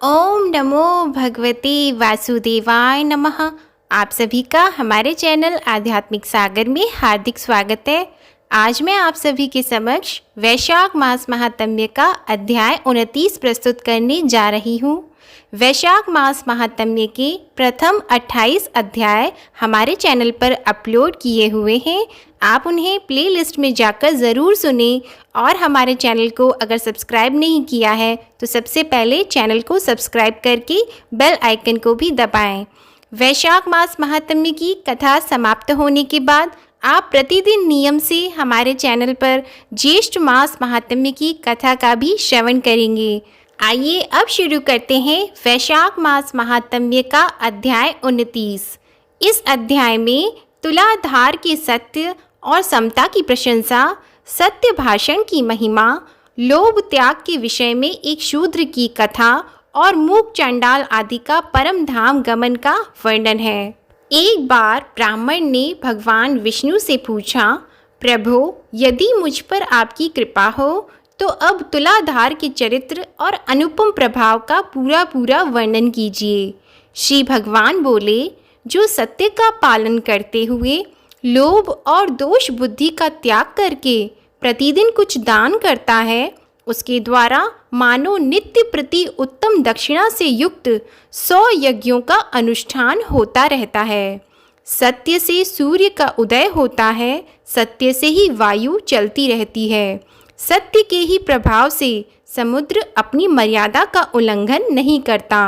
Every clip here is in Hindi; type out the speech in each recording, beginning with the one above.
ओम नमो भगवते वासुदेवाय नमः। आप सभी का हमारे चैनल आध्यात्मिक सागर में हार्दिक स्वागत है। आज मैं आप सभी के समक्ष वैशाख मास महात्म्य का अध्याय 29 प्रस्तुत करने जा रही हूँ। वैशाख मास महात्म्य के प्रथम 28 अध्याय हमारे चैनल पर अपलोड किए हुए हैं। आप उन्हें प्लेलिस्ट में जाकर ज़रूर सुनें और हमारे चैनल को अगर सब्सक्राइब नहीं किया है तो सबसे पहले चैनल को सब्सक्राइब करके बेल आइकन को भी दबाएं। वैशाख मास महात्म्य की कथा समाप्त होने के बाद आप प्रतिदिन नियम से हमारे चैनल पर ज्येष्ठ मास महात्म्य की कथा का भी श्रवण करेंगे। आइए अब शुरू करते हैं वैशाख मास महात्म्य का अध्याय 29। इस अध्याय में तुलाधार के सत्य और समता की प्रशंसा, सत्य भाषण की महिमा, लोभ त्याग के विषय में एक शूद्र की कथा और मूक चंडाल आदि का परम धाम गमन का वर्णन है। एक बार ब्राह्मण ने भगवान विष्णु से पूछा, प्रभु यदि मुझ पर आपकी कृपा हो तो अब तुलाधार के चरित्र और अनुपम प्रभाव का पूरा वर्णन कीजिए। श्री भगवान बोले, जो सत्य का पालन करते हुए लोभ और दोष बुद्धि का त्याग करके प्रतिदिन कुछ दान करता है, उसके द्वारा मानो नित्य प्रति उत्तम दक्षिणा से युक्त 100 यज्ञों का अनुष्ठान होता रहता है। सत्य से सूर्य का उदय होता है, सत्य से ही वायु चलती रहती है, सत्य के ही प्रभाव से समुद्र अपनी मर्यादा का उल्लंघन नहीं करता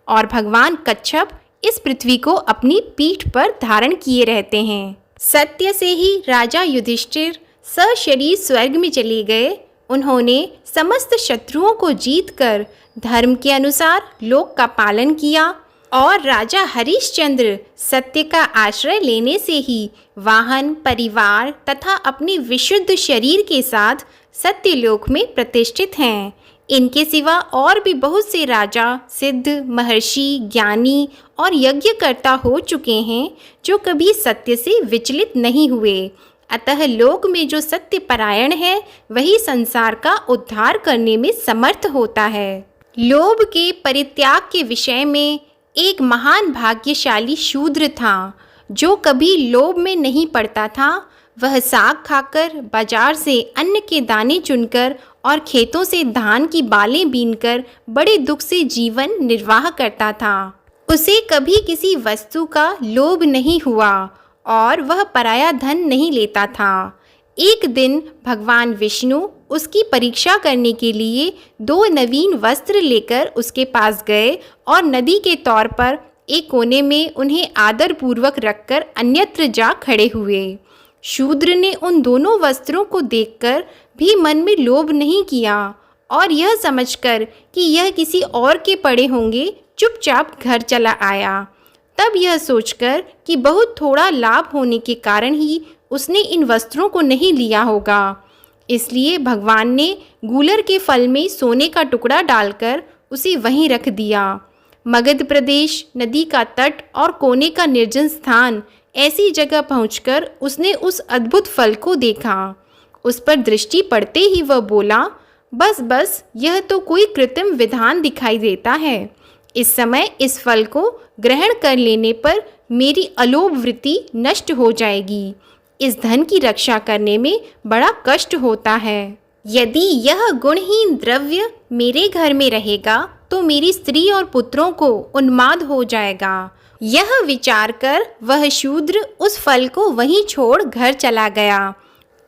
और भगवान कच्छप इस पृथ्वी को अपनी पीठ पर धारण किए रहते हैं। सत्य से ही राजा युधिष्ठिर सशरीर स्वर्ग में चले गए। उन्होंने समस्त शत्रुओं को जीतकर धर्म के अनुसार लोक का पालन किया और राजा हरिश्चंद्र सत्य का आश्रय लेने से ही वाहन, परिवार तथा अपने विशुद्ध शरीर के साथ सत्यलोक में प्रतिष्ठित हैं। इनके सिवा और भी बहुत से राजा, सिद्ध, महर्षि, ज्ञानी और यज्ञकर्ता हो चुके हैं जो कभी सत्य से विचलित नहीं हुए। अतः लोक में जो सत्य परायण है वही संसार का उद्धार करने में समर्थ होता है। लोभ के परित्याग के विषय में एक महान भाग्यशाली शूद्र था जो कभी लोभ में नहीं पड़ता था। वह साग खाकर, बाजार से अन्न के दाने चुनकर और खेतों से धान की बालें बीनकर बड़े दुख से जीवन निर्वाह करता था। उसे कभी किसी वस्तु का लोभ नहीं हुआ और वह पराया धन नहीं लेता था। एक दिन भगवान विष्णु उसकी परीक्षा करने के लिए 2 नवीन वस्त्र लेकर उसके पास गए और नदी के तौर पर एक कोने में उन्हें आदरपूर्वक रखकर अन्यत्र जा खड़े हुए। शूद्र ने उन दोनों वस्त्रों को देखकर भी मन में लोभ नहीं किया और यह समझकर कि यह किसी और के पड़े होंगे चुपचाप घर चला आया। तब यह सोचकर कि बहुत थोड़ा लाभ होने के कारण ही उसने इन वस्त्रों को नहीं लिया होगा, इसलिए भगवान ने गूलर के फल में सोने का टुकड़ा डालकर उसे वहीं रख दिया। मगध प्रदेश, नदी का तट और कोने का निर्जन स्थान, ऐसी जगह पहुंचकर उसने उस अद्भुत फल को देखा। उस पर दृष्टि पड़ते ही वह बोला, बस यह तो कोई कृत्रिम विधान दिखाई देता है। इस समय इस फल को ग्रहण कर लेने पर मेरी अलोभ वृत्ति नष्ट हो जाएगी। इस धन की रक्षा करने में बड़ा कष्ट होता है। यदि यह गुणहीन द्रव्य मेरे घर में रहेगा तो मेरी स्त्री और पुत्रों को उन्माद हो जाएगा। यह विचार कर वह शूद्र उस फल को वहीं छोड़ घर चला गया।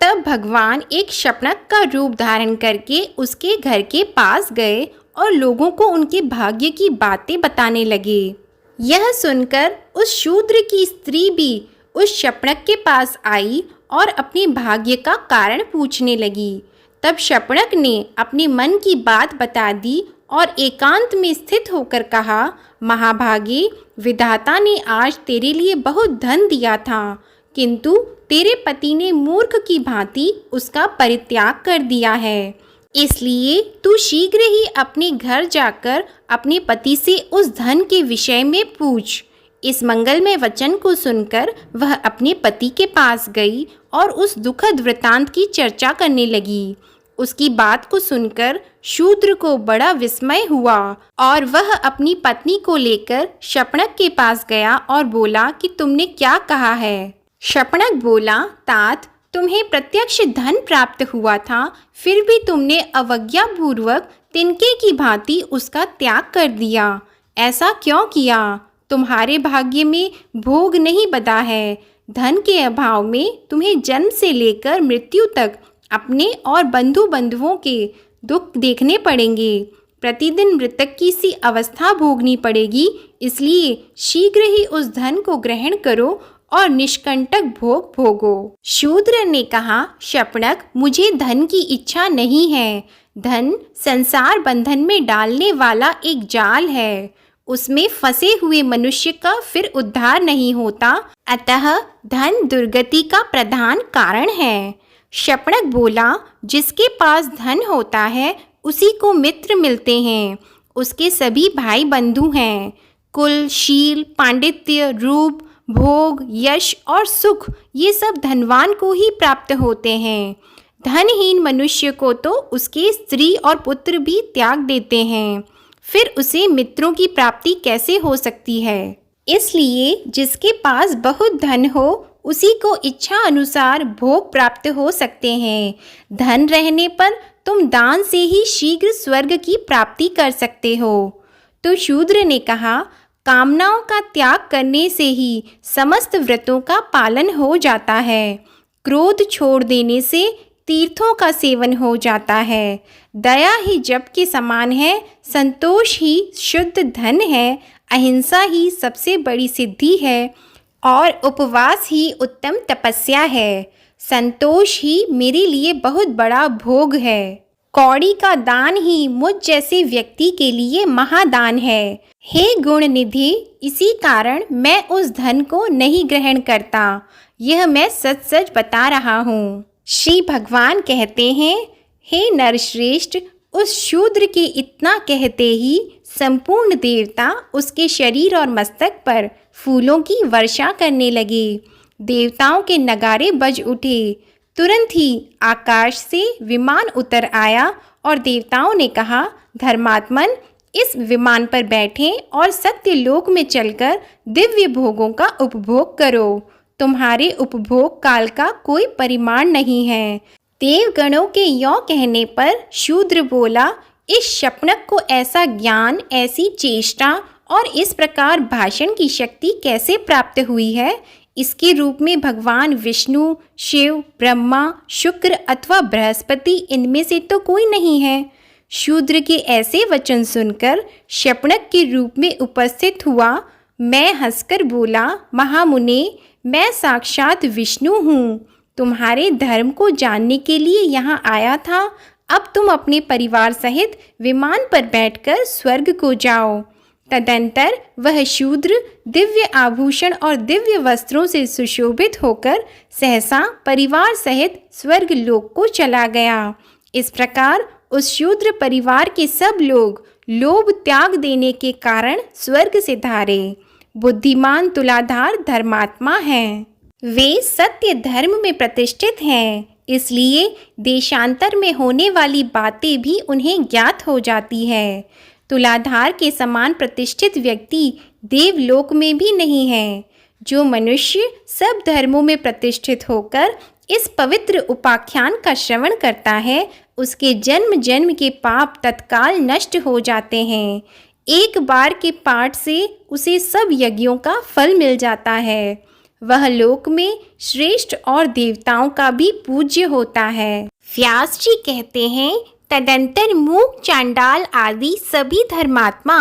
तब भगवान एक शपनक का रूप धारण करके उसके घर के पास गए और लोगों को उनके भाग्य की बातें बताने लगे। यह सुनकर उस शूद्र की स्त्री भी उस शपनक के पास आई और अपने भाग्य का कारण पूछने लगी। तब शपनक ने अपने मन की बात बता दी और एकांत में स्थित होकर कहा, महाभागे, विधाता ने आज तेरे लिए बहुत धन दिया था, किंतु तेरे पति ने मूर्ख की भांति उसका परित्याग कर दिया है। इसलिए तू शीघ्र ही अपने घर जाकर अपने पति से उस धन के विषय में पूछ। इस मंगलमय वचन को सुनकर वह अपने पति के पास गई और उस दुखद वृतांत की चर्चा करने लगी। उसकी बात को सुनकर शूद्र को बड़ा विस्मय हुआ और वह अपनी पत्नी को लेकर शपनक के पास गया और बोला कि तुमने क्या कहा है। शपनक बोला, तात, तुम्हें प्रत्यक्ष धन प्राप्त हुआ था, फिर भी तुमने अवज्ञापूर्वक तिनके की भांति उसका त्याग कर दिया। ऐसा क्यों किया? तुम्हारे भाग्य में भोग नहीं बंधा है। धन के अभाव में तुम्हें जन्म से लेकर मृत्यु तक अपने और बंधुओं के दुख देखने पड़ेंगे। प्रतिदिन मृतक की सी अवस्था भोगनी पड़ेगी, इसलिए शीघ्र ही उस धन को ग्रहण करो और निष्कंटक भोग भोगो। शूद्र ने कहा, शपनक, मुझे धन की इच्छा नहीं है। धन संसार बंधन में डालने वाला एक जाल है, उसमें फंसे हुए मनुष्य का फिर उद्धार नहीं होता, अतः धन दुर्गति का प्रधान कारण है। शपनक बोला, जिसके पास धन होता है उसी को मित्र मिलते हैं, उसके सभी भाई बंधु हैं। कुल, शील, पांडित्य, रूप, भोग, यश और सुख ये सब धनवान को ही प्राप्त होते हैं। धनहीन मनुष्य को तो उसके स्त्री और पुत्र भी त्याग देते हैं, फिर उसे मित्रों की प्राप्ति कैसे हो सकती है? इसलिए जिसके पास बहुत धन हो उसी को इच्छा अनुसार भोग प्राप्त हो सकते हैं। धन रहने पर तुम दान से ही शीघ्र स्वर्ग की प्राप्ति कर सकते हो। तो शूद्र ने कहा, कामनाओं का त्याग करने से ही समस्त व्रतों का पालन हो जाता है। क्रोध छोड़ देने से तीर्थों का सेवन हो जाता है। दया ही जप के समान है, संतोष ही शुद्ध धन है, अहिंसा ही सबसे बड़ी सिद्धि है और उपवास ही उत्तम तपस्या है। संतोष ही मेरे लिए बहुत बड़ा भोग है। कौड़ी का दान ही मुझ जैसे व्यक्ति के लिए महादान है। हे गुण निधि, इसी कारण मैं उस धन को नहीं ग्रहण करता। यह मैं सच सच बता रहा हूँ। श्री भगवान कहते हैं, हे नरश्रेष्ठ, उस शूद्र के इतना कहते ही संपूर्ण देवता उसके शरीर और मस्तक पर फूलों की वर्षा करने लगे। देवताओं के नगारे बज उठे। तुरंत ही आकाश से विमान उतर आया और देवताओं ने कहा, धर्मात्मन, इस विमान पर बैठें और सत्य लोक में चलकर दिव्य भोगों का उपभोग करो। तुम्हारे उपभोग काल का कोई परिमाण नहीं है। देवगणों के यों कहने पर शूद्र बोला, इस शपनक को ऐसा ज्ञान, ऐसी चेष्टा और इस प्रकार भाषण की शक्ति कैसे प्राप्त हुई है? इसके रूप में भगवान विष्णु, शिव, ब्रह्मा, शुक्र अथवा बृहस्पति, इनमें से तो कोई नहीं है। शूद्र के ऐसे वचन सुनकर शपनक के रूप में उपस्थित हुआ मैं हंसकर बोला, महामुने, मैं साक्षात विष्णु हूँ। तुम्हारे धर्म को जानने के लिए यहाँ आया था। अब तुम अपने परिवार सहित विमान पर बैठकर स्वर्ग को जाओ। तदंतर वह शूद्र दिव्य आभूषण और दिव्य वस्त्रों से सुशोभित होकर सहसा परिवार सहित स्वर्ग लोक को चला गया। इस प्रकार उस शूद्र परिवार के सब लोग लोभ त्याग देने के कारण स्वर्ग से धारे। बुद्धिमान तुलाधार धर्मात्मा हैं। वे सत्य धर्म में प्रतिष्ठित हैं, इसलिए देशांतर में होने वाली बातें भी उन्हें ज्ञात हो जाती है। तुलाधार के समान प्रतिष्ठित व्यक्ति देवलोक में भी नहीं है। जो मनुष्य सब धर्मों में प्रतिष्ठित होकर इस पवित्र उपाख्यान का श्रवण करता है, उसके जन्म जन्म के पाप तत्काल नष्ट हो जाते हैं। एक बार के पाठ से उसे सब यज्ञों का फल मिल जाता है। वह लोक में श्रेष्ठ और देवताओं का भी पूज्य होता है। व्यास जी कहते हैं, तदंतर मूक, चांडाल आदि सभी धर्मात्मा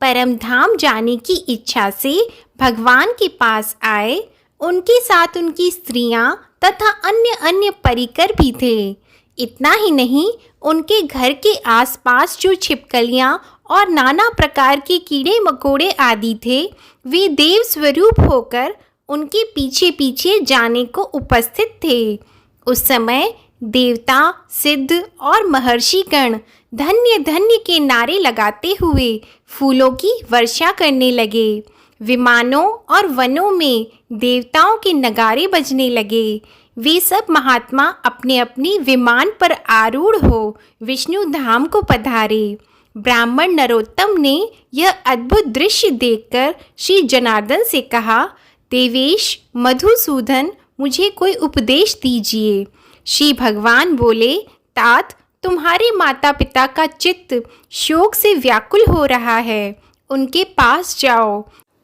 परम धाम जाने की इच्छा से भगवान के पास आए। उनके साथ उनकी स्त्रियां तथा अन्य अन्य परिकर भी थे। इतना ही नहीं, उनके घर के आसपास जो छिपकलियां और नाना प्रकार के कीड़े मकोड़े आदि थे, वे देव स्वरूप होकर उनके पीछे पीछे जाने को उपस्थित थे। उस समय देवता, सिद्ध और महर्षिगण धन्य धन्य के नारे लगाते हुए फूलों की वर्षा करने लगे। विमानों और वनों में देवताओं के नगारे बजने लगे। वे सब महात्मा अपने अपने विमान पर आरूढ़ हो विष्णु धाम को पधारे। ब्राह्मण नरोत्तम ने यह अद्भुत दृश्य देखकर श्री जनार्दन से कहा, देवेश मधुसूदन, मुझे कोई उपदेश दीजिए। श्री भगवान बोले, तात, तुम्हारे माता पिता का चित्त शोक से व्याकुल हो रहा है, उनके पास जाओ।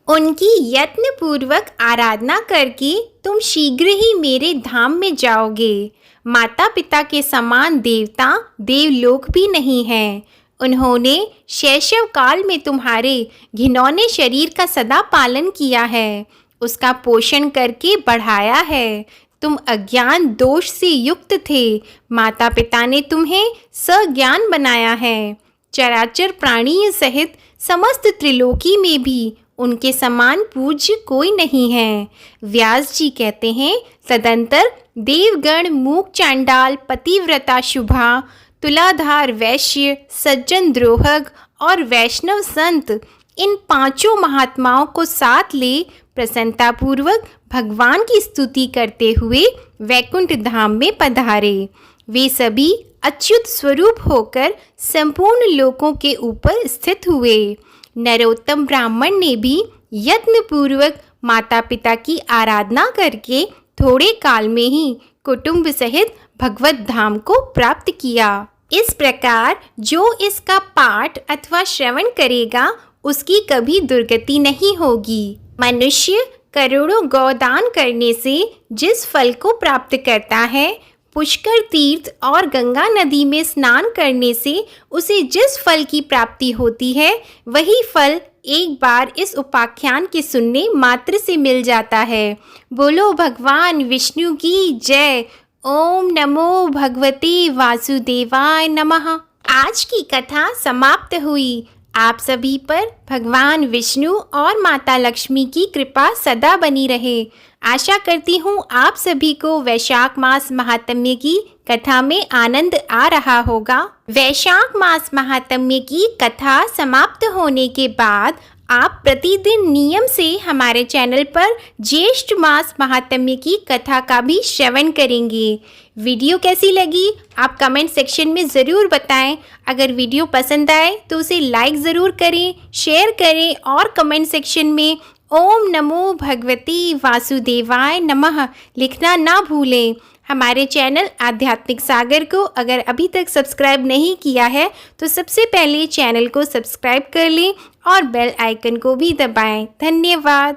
उनकी यत्न पूर्वक आराधना करके तुम शीघ्र ही मेरे धाम में जाओगे। माता पिता के समान देवता देवलोक भी नहीं है। उन्होंने शैशव काल में तुम्हारे घिनौने शरीर का सदा पालन किया है, उसका पोषण करके बढ़ाया है। तुम अज्ञान दोष से युक्त थे, माता पिता ने तुम्हें सज्ञान बनाया है। चराचर प्राणी सहित समस्त त्रिलोकी में भी उनके समान पूज्य कोई नहीं है। व्यास जी कहते हैं, तदंतर देवगण, मूक चांडाल, पतिव्रता शुभा, तुलाधार वैश्य, सज्जन द्रोहक और वैष्णव संत, इन पांचों महात्माओं को साथ ले प्रसन्नतापूर्वक भगवान की स्तुति करते हुए वैकुंठ धाम में पधारे। वे सभी अच्युत स्वरूप होकर संपूर्ण लोकों के ऊपर स्थित हुए। नरोत्तम ब्राह्मण ने भी यत्न पूर्वक माता पिता की आराधना करके थोड़े काल में ही कुटुंब सहित भगवत धाम को प्राप्त किया। इस प्रकार जो इसका पाठ अथवा श्रवण करेगा उसकी कभी दुर्गति नहीं होगी। मनुष्य करोड़ों गौदान करने से जिस फल को प्राप्त करता है, पुष्कर तीर्थ और गंगा नदी में स्नान करने से उसे जिस फल की प्राप्ति होती है, वही फल एक बार इस उपाख्यान के सुनने मात्र से मिल जाता है। बोलो भगवान विष्णु की जय। ओम नमो भगवते वासुदेवाय नमः। आज की कथा समाप्त हुई। आप सभी पर भगवान विष्णु और माता लक्ष्मी की कृपा सदा बनी रहे। आशा करती हूँ आप सभी को वैशाख मास महात्म्य की कथा में आनंद आ रहा होगा। वैशाख मास महात्म्य की कथा समाप्त होने के बाद आप प्रतिदिन नियम से हमारे चैनल पर ज्येष्ठ मास महात्म्य की कथा का भी श्रवण करेंगे। वीडियो कैसी लगी आप कमेंट सेक्शन में ज़रूर बताएं। अगर वीडियो पसंद आए तो उसे लाइक ज़रूर करें, शेयर करें और कमेंट सेक्शन में ओम नमो भगवते वासुदेवाय नमः लिखना ना भूलें। हमारे चैनल आध्यात्मिक सागर को अगर अभी तक सब्सक्राइब नहीं किया है तो सबसे पहले चैनल को सब्सक्राइब कर लें और बेल आइकन को भी दबाएं। धन्यवाद।